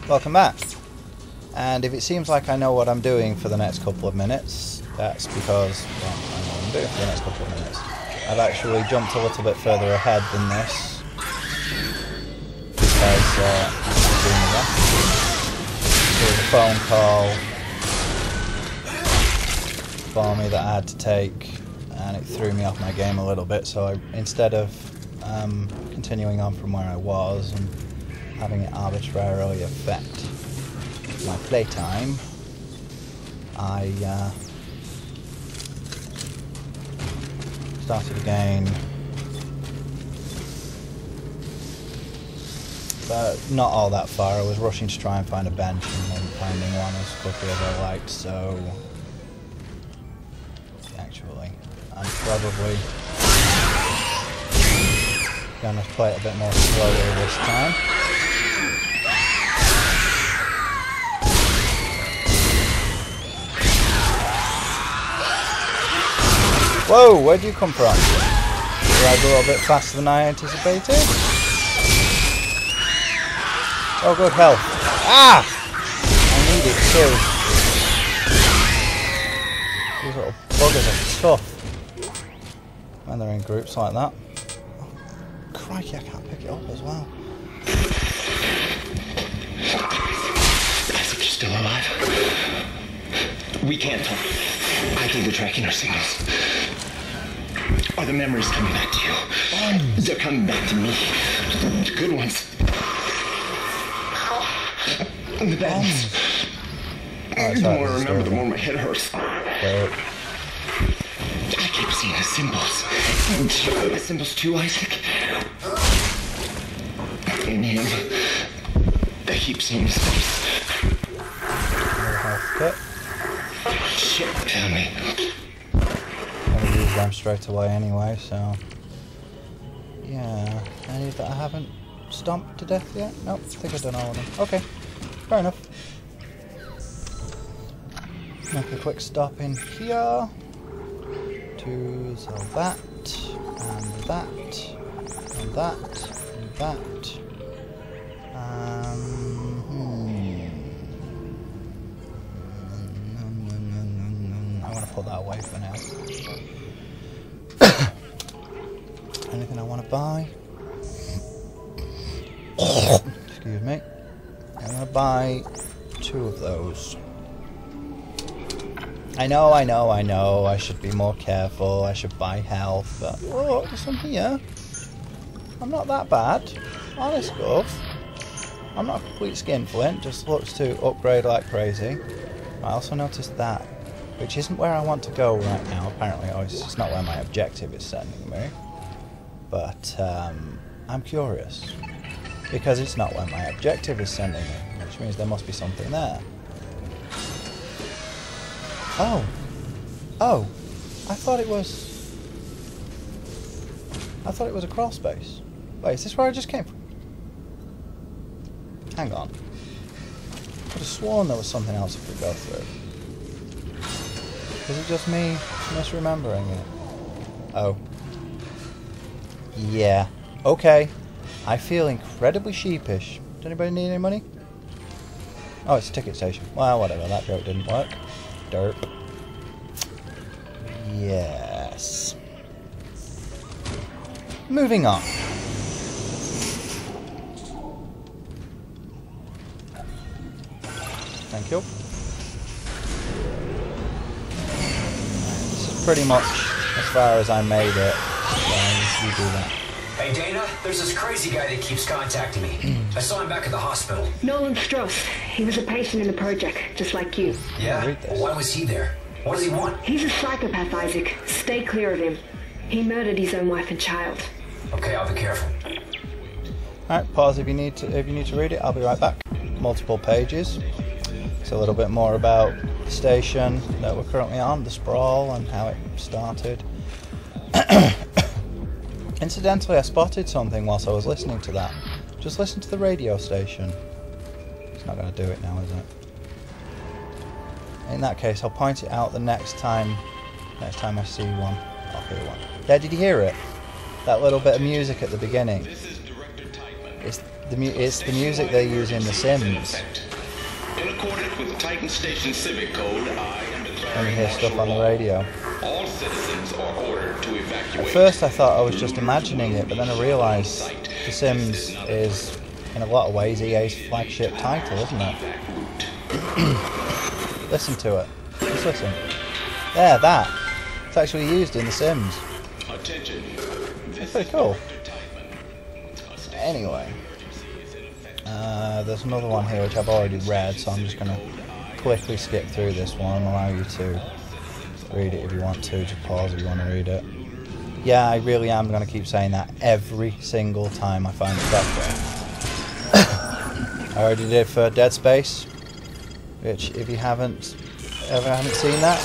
Welcome back. And if it seems like I know what I'm doing for the next couple of minutes, that's because, well, I know what I'm doing for the next couple of minutes. I've actually jumped a little bit further ahead than this. Because, there was a phone call for me that I had to take, and it threw me off my game a little bit, so instead of continuing on from where I was and having it arbitrarily affect my playtime, I started again, but not all that far. I was rushing to try and find a bench and wasn't finding one as quickly as I liked, so actually I'm probably going to play it a bit more slowly this time. Whoa, where'd you come from? Did I go a little bit faster than I anticipated? Oh, good health. Ah! I need it too. These little buggers are tough when they're in groups like that. Oh, crikey, I can't pick it up as well. I think you're still alive. We can't talk. I think they're tracking our signals. Are the memories coming back to you? They're coming back to me. The good ones. The bad ones. Oh, the more I remember, the more my head hurts. Wait. I keep seeing the symbols. The symbols too, Isaac. In him. I keep seeing his face. Shit, tell me. I'm going to use them straight away anyway, so... Yeah, any that I haven't stomped to death yet? Nope, I think I've done all of them. Okay, fair enough. Make a quick stop in here to sell that, and that, and that, and that. I want to put that away for now. Anything I want to buy? Excuse me. I'm going to buy 2 of those. I know, I should be more careful, I should buy health, but oh, there's some here. I'm not that bad. Honest gov. I'm not a complete skinflint, just looks to upgrade like crazy. I also noticed that, which isn't where I want to go right now, apparently, or it's just not where my objective is sending me. But, I'm curious. Because it's not where my objective is sending me, which means there must be something there. Oh. Oh. I thought it was a crawl space. Wait, is this where I just came from? Hang on. I could have sworn there was something else I could go through. Is it just me misremembering it? Oh. Yeah. Okay. I feel incredibly sheepish. Does anybody need any money? Oh, it's a ticket station. Well, whatever. That joke didn't work. Derp. Yes. Moving on. Thank you. This is pretty much as far as I made it. So you do that. Hey Dana, there's this crazy guy that keeps contacting me. I saw him back at the hospital. Nolan Strauss. He was a patient in the project, just like you. Yeah? Well, why was he there? What does he want? He's a psychopath, Isaac. Stay clear of him. He murdered his own wife and child. Okay, I'll be careful. Alright, pause if you need to read it. I'll be right back. Multiple pages. It's a little bit more about the station that we're currently on, the sprawl, and how it started. Incidentally, I spotted something whilst I was listening to that. Just listen to the radio station. It's not going to do it now, is it? In that case, I'll point it out the next time I see one. I'll hear one. Yeah, did you hear it? That little bit of music at the beginning. It's It's the music they use in The Sims. In accordance with the Titan Station Civic Code, I am declaring When you hear stuff on the martial law. radio. All citizens are ordered to evacuate. At first I thought I was just imagining it, but then I realised The Sims is, in a lot of ways, EA's flagship title, isn't it? Listen to it. Just listen. There, that. It's actually used in The Sims. Attention. It's pretty cool. Anyway. There's another one here which I've already read, so I'm just going to quickly skip through this one, allow you to read it if you want to, just pause if you want to read it. Yeah, I really am going to keep saying that every single time I find a chapter. I already did for Dead Space, which if you haven't seen that,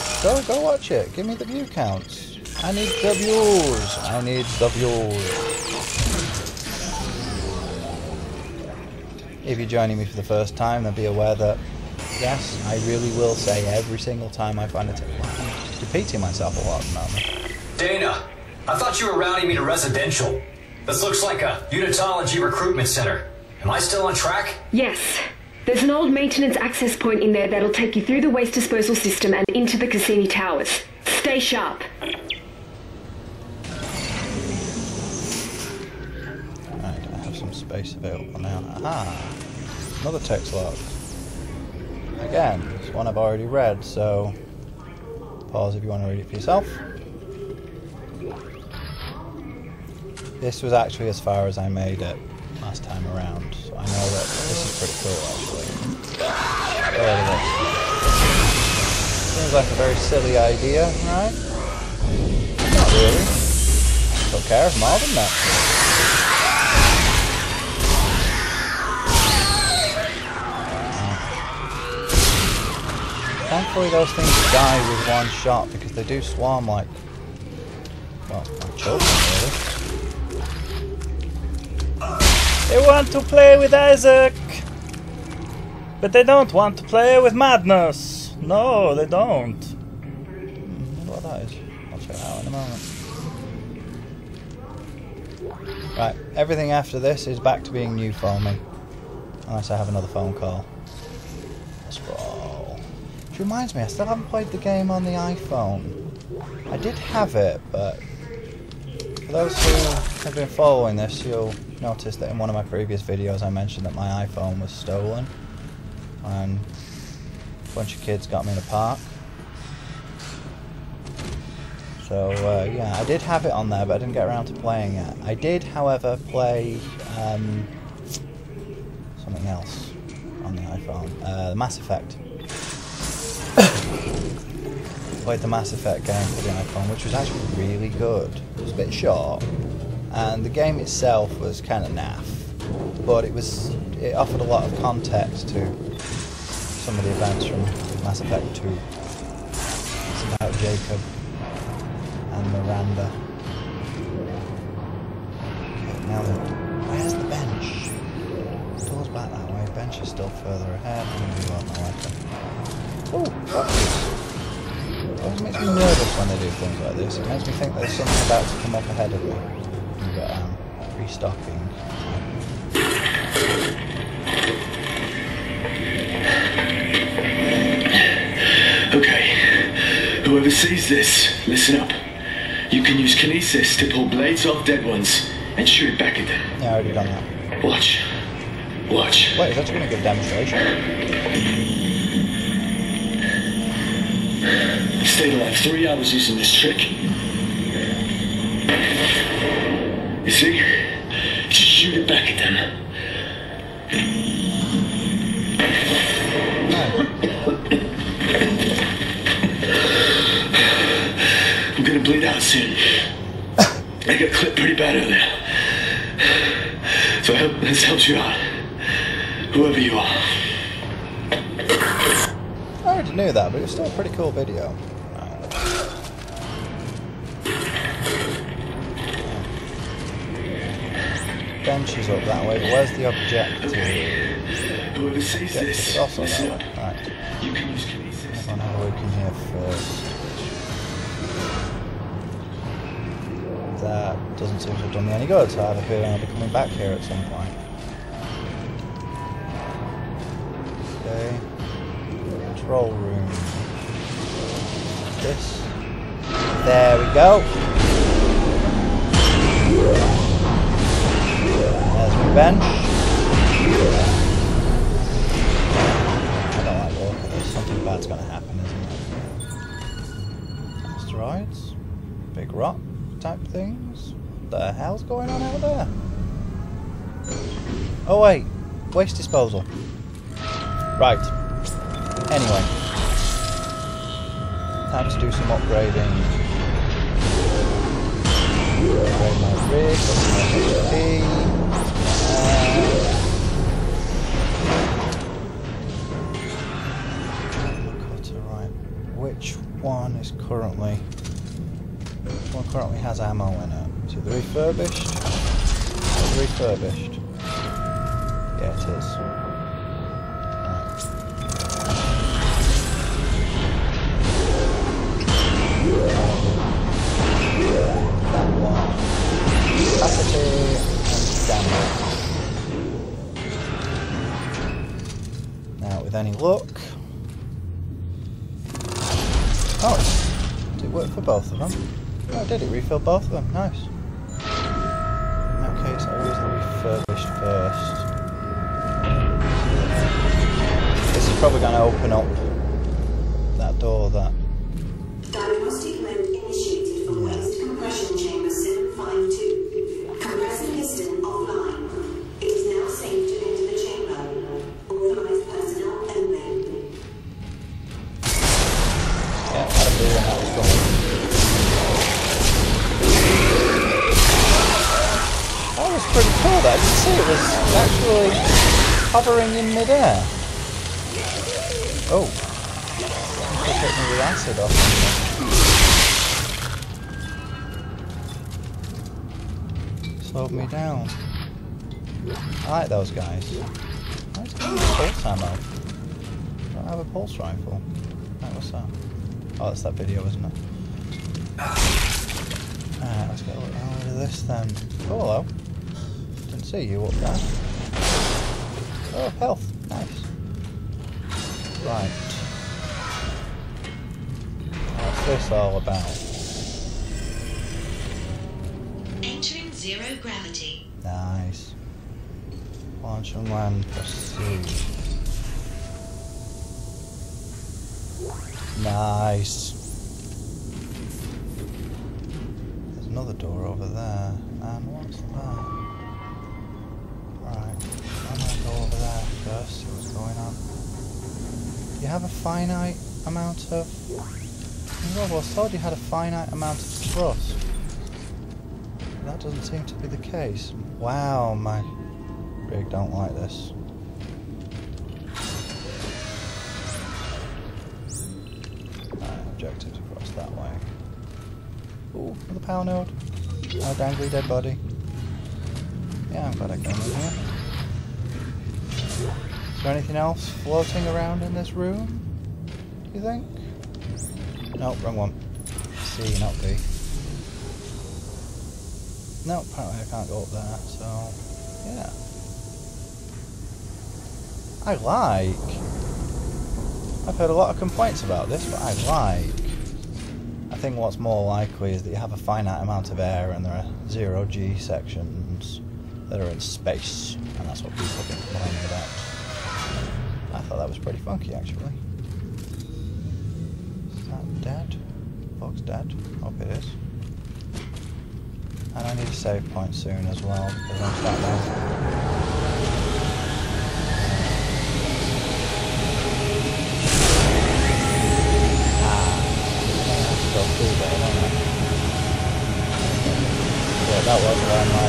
go watch it. Give me the view counts. I need the views. I need the views. If you're joining me for the first time, then be aware that, yes, I really will say every single time I find it. I'm repeating myself a lot at the moment. Dana, I thought you were routing me to residential. This looks like a unitology recruitment center. Am I still on track? Yes. There's an old maintenance access point in there that'll take you through the waste disposal system and into the Cassini Towers. Stay sharp. Right, I have some space available now. Aha! Another text log. Again, it's one I've already read, so pause if you want to read it for yourself. This was actually as far as I made it last time around, so I know that this is pretty cool actually. There it is. Seems like a very silly idea, right? Not really. Don't care, more than that. Thankfully those things die with one shot because they do swarm like, well, like children really. They want to play with Isaac, but they don't want to play with madness. No, they don't. I wonder what that is. I'll check it out in a moment. Right, everything after this is back to being new for me. Unless I have another phone call. Scroll. Which reminds me, I still haven't played the game on the iPhone. I did have it, but for those who have been following this, you'll notice that in one of my previous videos I mentioned that my iPhone was stolen. And a bunch of kids got me in a park. So, yeah, I did have it on there, but I didn't get around to playing it. I did, however, play something else on the iPhone. The Mass Effect. Played the Mass Effect game for the iPhone, which was actually really good. It was a bit short, and the game itself was kind of naff, but it offered a lot of context to some of the events from Mass Effect 2. It's about Jacob and Miranda. Okay, now then, where's the bench? Door's back that way, bench is still further ahead. I'm going to do what I like it. Oh, what's this? It always makes me nervous when they do things like this. It makes me think there's something about to come up ahead of me. But restocking. Okay. Whoever sees this, listen up. You can use kinesis to pull blades off dead ones and shoot it back at them. Yeah, I already done that. Watch. Watch. Wait, is that going to give a demonstration? Stayed alive 3 hours using this trick. You see? Just shoot it back at them. I'm gonna bleed out soon. I got clipped pretty bad earlier. So I hope this helps you out. Whoever you are. I already knew that, but it was still a pretty cool video. Bench is up that way, but where's the objective? Whoever sees this, Also listen that up. way. Right. You can use kinesis. Everyone have a look in here first. That doesn't seem to have done me any good, so I have a feeling I'll be coming back here at some point. control room. This. There we go. There's my bench. I don't like the look of this. Something bad's going to happen, isn't it? Asteroids. Big rock type things. What the hell's going on out there? Oh wait. Waste disposal. Right. Anyway. Time to do some upgrading. Upgrade my rig, upgrade my HP. Cutter, right. Which one is currently... Which one currently has ammo in it? Is it the refurbished? Is it refurbished? Yeah, it is. That one. Capacity and damage. Now, with any luck. Oh, did it work for both of them? Oh, it did. It refilled both of them. Nice. In that case, I'll use the refurbished first. This is probably going to open up that door. That. Diagnostic mode initiated from waste compression chamber 752. Compressor piston offline. It is now safe to enter the chamber. Authorized personnel only. Yeah, I had a feeling that was going. That was pretty cool. That you can see it was actually hovering in midair. Oh, it hit me with acid off. Slowed me down. I like those guys. Why is there pulse ammo? I don't have a pulse rifle. Right, what's that? Oh, that's that video, isn't it? Alright, let's get rid of this then. Oh, hello. Didn't see you up there. Oh, health. Nice. Right. What's this all about? Entering zero gravity. Nice. Launch and land, proceed. Nice. There's another door over there. And what's that? Right. I'm gonna go over there first, see what's going on. You have a finite amount of... Oh, well, I thought you had a finite amount of thrust. That doesn't seem to be the case. Wow, my rig don't like this. Right, objectives across that way. Ooh, another power node. Oh, dangly dead body. Yeah, I'm glad I came in here. Is there anything else floating around in this room? Do you think? Nope, wrong one. C, not B. No, apparently I can't go up there, so yeah. I've heard a lot of complaints about this, but I think what's more likely is that you have a finite amount of air and there are 0G sections that are in space, and that's what people have been complaining about. I thought that was pretty funky, actually. Is that dead? Bug's dead. Hope it is. And I need a save point soon as well, because I'm sat down. Go through there, don't I? Yeah, that was where my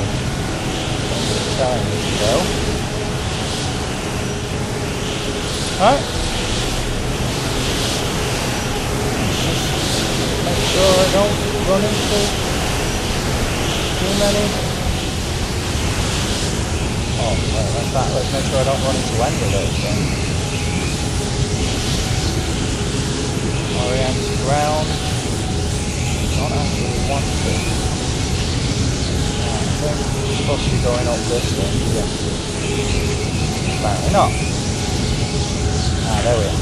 thing was telling me to go. Alright. Make sure I don't run into too many. Oh, well, that's that. Let's make sure I don't run into any of those things. Orient to ground. Not actually want to. I think we're supposed to be going up this way. Yeah. Apparently not. Ah, there we are.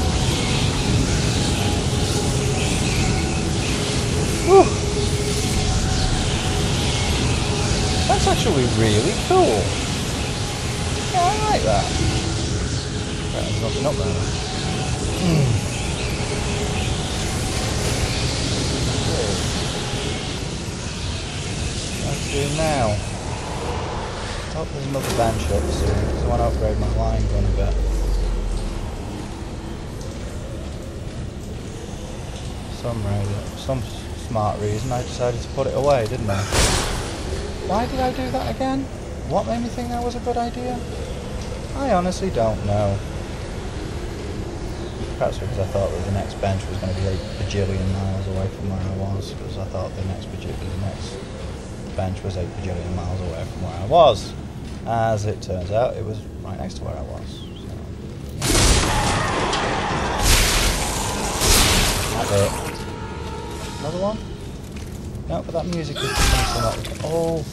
Whew. That's actually really cool. Yeah, I like that. Right, there's nothing up there. What to do now? I hope there's another bench up soon, because I want to upgrade my line gun a bit. Some smart reason I decided to put it away, didn't I? Why did I do that again? What made me think that was a good idea? I honestly don't know. Perhaps because I thought that the next bench was going to be 8 bajillion miles away from where I was, because I thought the next bench was 8 bajillion miles away from where I was. As it turns out, it was right next to where I was. So. That's it. Another one? No, but that music is something. Oh,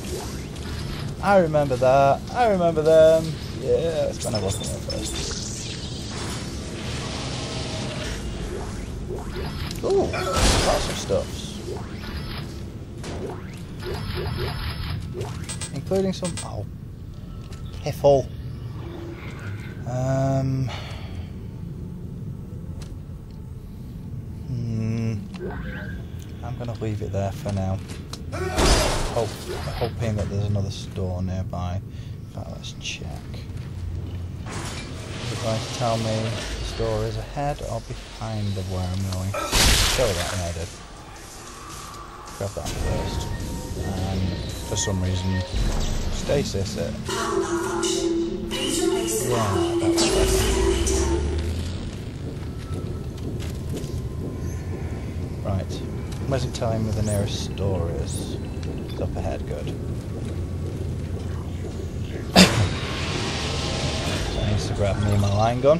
I remember that. I remember them. Yeah, let's go and have a look at them first. Ooh, lots of stuffs. Including some... Oh, piffle. I'm going to leave it there for now. Hoping that there's another store nearby. In fact, let's check. Is it going to tell me the store is ahead or behind of where I'm going? Show that, yeah, I did. Grab that first. And for some reason, stasis it. Yeah, that's better. Right. Where's it telling me the nearest store is? It's up ahead, good. So I need to grab me my line gun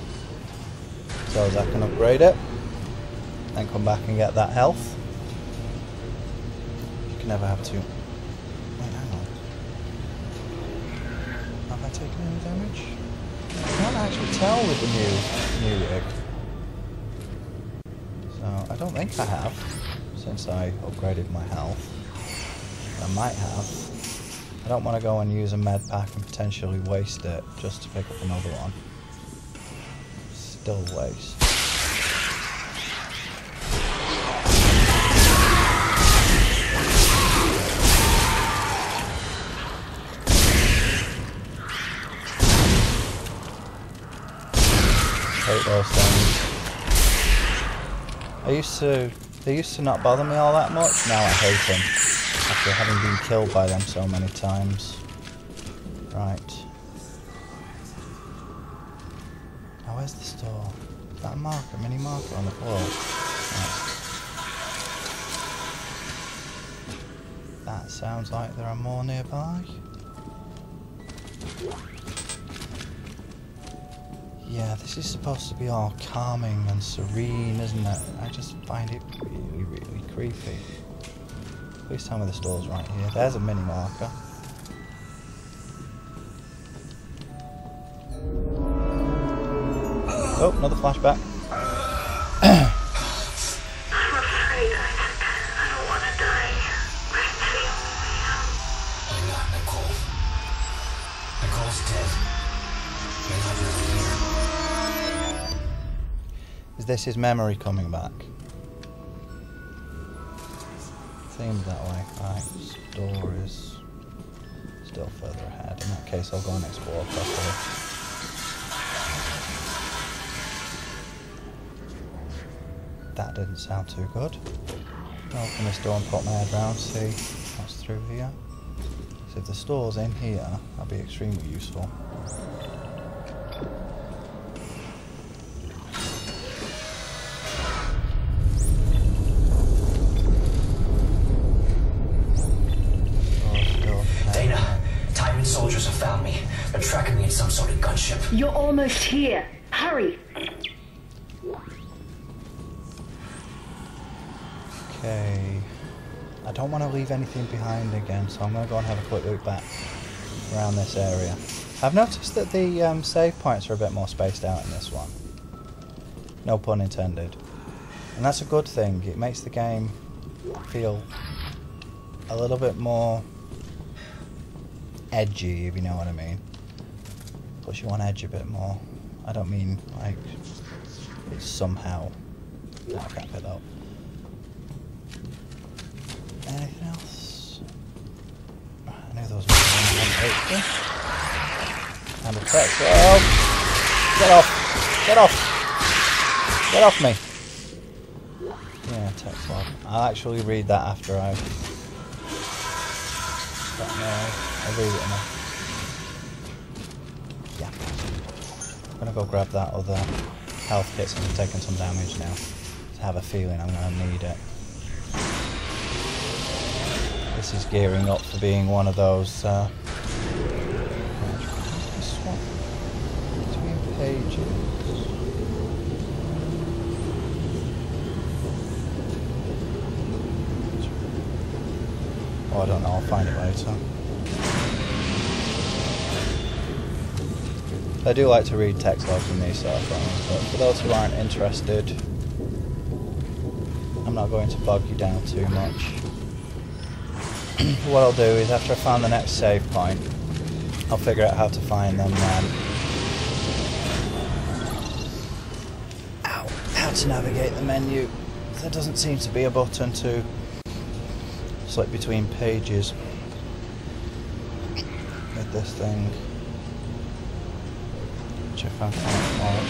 so as I can upgrade it and come back and get that health. You can never have two. Wait, hang on. Have I taken any damage? I can't actually tell with the new rig. So I don't think I have, since I upgraded my health. I might have. I don't want to go and use a med pack and potentially waste it just to pick up another one. Still waste. Hate those things. They used to not bother me all that much. Now I hate them. After having been killed by them so many times. Right. Now where's the store? Is that a marker, mini marker on the floor? Right. That sounds like there are more nearby. Yeah, this is supposed to be all calming and serene, isn't it? I just find it really, really creepy. Please tell me the store's right here. There's a mini marker. Oh, another flashback. I'm afraid I don't want to die. Why not, Nicole? Nicole's dead. You're not really here. Is this his memory coming back? Seems that way. Right, store is still further ahead. In that case, I'll go and explore properly. That didn't sound too good. I'll open this door and put my head round, see what's through here. So if the store's in here, that'll be extremely useful. Dana, Titan soldiers have found me. They're tracking me in some sort of gunship. You're almost here. Hurry. Okay. I don't want to leave anything behind again, so I'm going to go and have a quick look back around this area. I've noticed that the save points are a bit more spaced out in this one. No pun intended. And that's a good thing. It makes the game feel a little bit more edgy, if you know what I mean. Push you on edge a bit more. I don't mean like it's somehow. No, I can't pick that up. Anything else? I knew there was one. And a text. Oh! Get off! Get off! Get off me! Yeah, text log. I'll actually read that after I'll read it enough. Yeah. I'm gonna go grab that other health kit since I'm taking some damage now. I have a feeling I'm gonna need it. This is gearing up for being one of those between pages. Oh, I don't know, I'll find it later. I do like to read text logs in these sort of things, but for those who aren't interested, I'm not going to bog you down too much. What I'll do is, after I find the next save point, I'll figure out how to find them how to navigate the menu. There doesn't seem to be a button to slip between pages with this thing, which I found quite odd.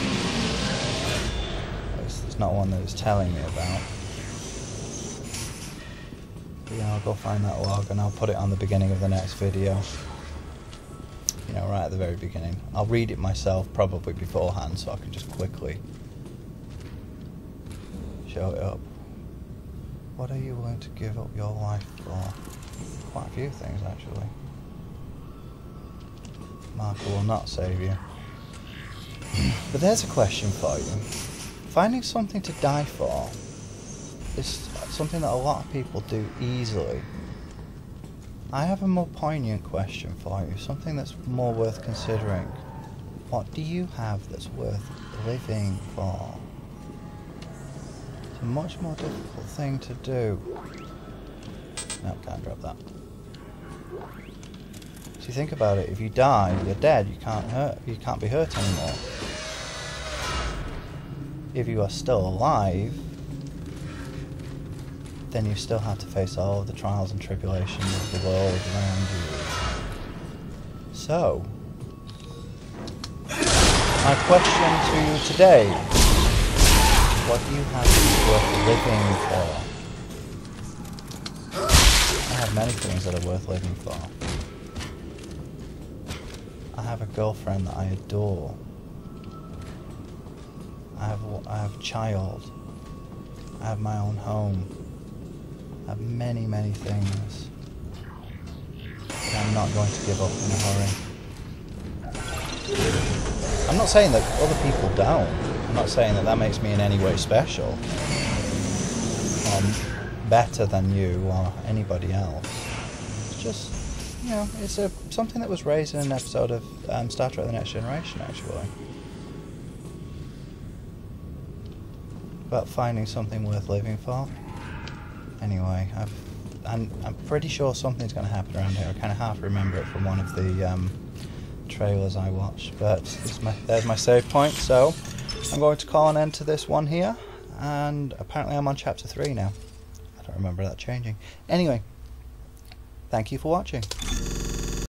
At least there's not one that it's telling me about. But yeah, I'll go find that log and I'll put it on the beginning of the next video. You know, right at the very beginning. I'll read it myself probably beforehand so I can just quickly show it up. What are you willing to give up your life for? Quite a few things, actually. Marco will not save you. But there's a question for you. Finding something to die for is something that a lot of people do easily. I have a more poignant question for you, something that's more worth considering. What do you have that's worth living for? It's a much more difficult thing to do. No, can't drop that. So you think about it, if you die, you're dead, you can't be hurt anymore. If you are still alive, then you still have to face all of the trials and tribulations of the world around you. So, my question to you today, what do you have that's worth living for? I have many things that are worth living for. I have a girlfriend that I adore. I have a child. I have my own home. I have many, many things that I'm not going to give up in a hurry. I'm not saying that other people don't. I'm not saying that makes me in any way special. Better than you or anybody else. It's just, you know, it's something that was raised in an episode of Star Trek The Next Generation, actually. About finding something worth living for. Anyway, I'm pretty sure something's going to happen around here. I kind of half remember it from one of the trailers I watched. But there's my save point, so I'm going to call an end to this one here. And apparently I'm on chapter 3 now. I don't remember that changing. Anyway, thank you for watching.